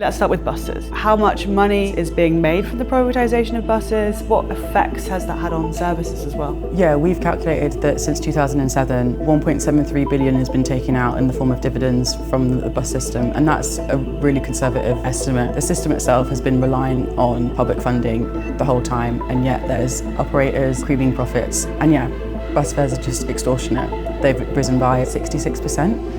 Let's start with buses. How much money is being made from the privatisation of buses? What effects has that had on services as well? Yeah, we've calculated that since 2007, 1.73 billion has been taken out in the form of dividends from the bus system, and that's a really conservative estimate. The system itself has been relying on public funding the whole time, and yet there's operators creaming profits, and yeah, bus fares are just extortionate. They've risen by 66%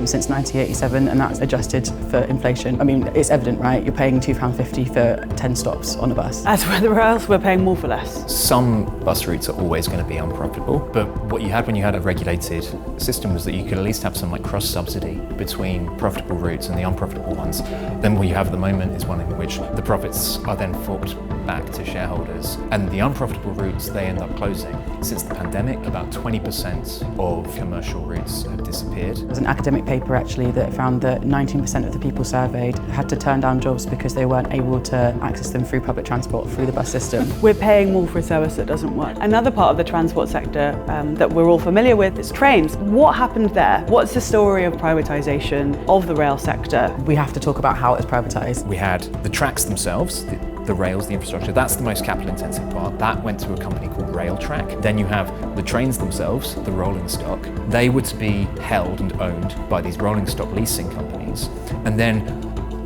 since 1987, and that's adjusted for inflation. I mean, it's evident, right? You're paying £2.50 for 10 stops on a bus. As whether else we're paying more for less. Some bus routes are always going to be unprofitable, but what you had when you had a regulated system was that you could at least have some cross-subsidy between profitable routes and the unprofitable ones. Then what you have at the moment is one in which the profits are then forked back to shareholders, and the unprofitable routes, they end up closing. Since the pandemic, about 20% of commercial routes have disappeared. There was an academic paper actually that found that 19% of the people surveyed had to turn down jobs because they weren't able to access them through public transport, through the bus system. We're paying more for a service that doesn't work. Another part of the transport sector that we're all familiar with is trains. What happened there? What's the story of privatisation of the rail sector? We have to talk about how it's privatised. We had the tracks themselves, the rails, the infrastructure, that's the most capital intensive part. That went to a company called Railtrack. Then you have the trains themselves, the rolling stock. They were to be held and owned by these rolling stock leasing companies. And then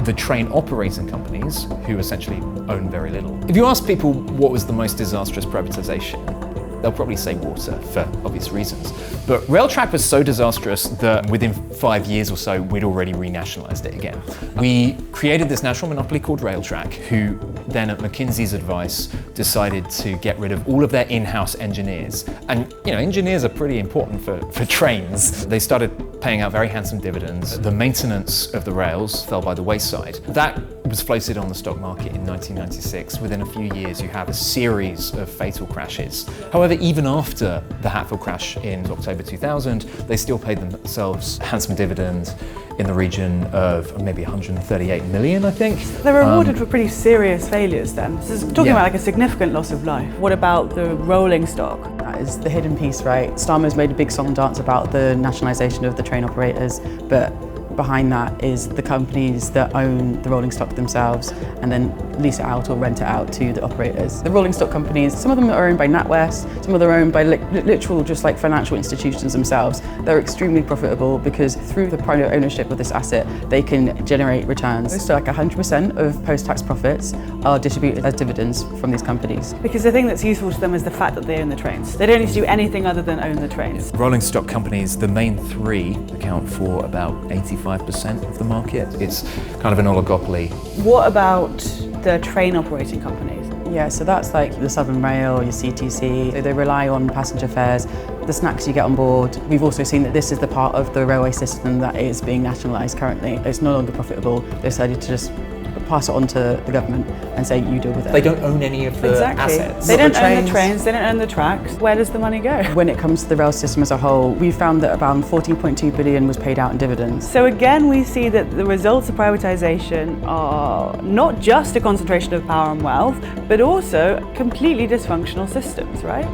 the train operating companies, who essentially own very little. If you ask people what was the most disastrous privatisation, they'll probably say water for obvious reasons. But Railtrack was so disastrous that within 5 years or so, we'd already renationalised it again. We created this national monopoly called Railtrack, who then at McKinsey's advice decided to get rid of all of their in-house engineers. And engineers are pretty important for trains. They started paying out very handsome dividends. The maintenance of the rails fell by the wayside. That was floated on the stock market in 1996. Within a few years, you have a series of fatal crashes. However, even after the Hatfield crash in October 2000, they still paid themselves handsome dividends in the region of maybe 138 million, I think. They're rewarded for pretty serious failures then. This is talking about a significant loss of life. What about the rolling stock? That is the hidden piece, right? Starmer's made a big song and dance about the nationalisation of the train operators, but behind that is the companies that own the rolling stock themselves and then lease it out or rent it out to the operators. The rolling stock companies, some of them are owned by NatWest, some of them are owned by literal just like financial institutions themselves. They're extremely profitable because through the private ownership of this asset, they can generate returns. So like 100% of post-tax profits are distributed as dividends from these companies. Because the thing that's useful to them is the fact that they own the trains. They don't need to do anything other than own the trains. Rolling stock companies, the main three, account for about 85% of the market. It's kind of an oligopoly. What about the train operating companies? Yeah, so that's like the Southern Rail, your CTC. So they rely on passenger fares, the snacks you get on board. We've also seen that this is the part of the railway system that is being nationalised currently. It's no longer profitable. They decided to just pass it on to the government and say, you deal with it. They don't own any of the assets. They don't own the trains, they don't own the tracks. Where does the money go? When it comes to the rail system as a whole, we found that around 14.2 billion was paid out in dividends. So again, we see that the results of privatisation are not just a concentration of power and wealth, but also completely dysfunctional systems, right?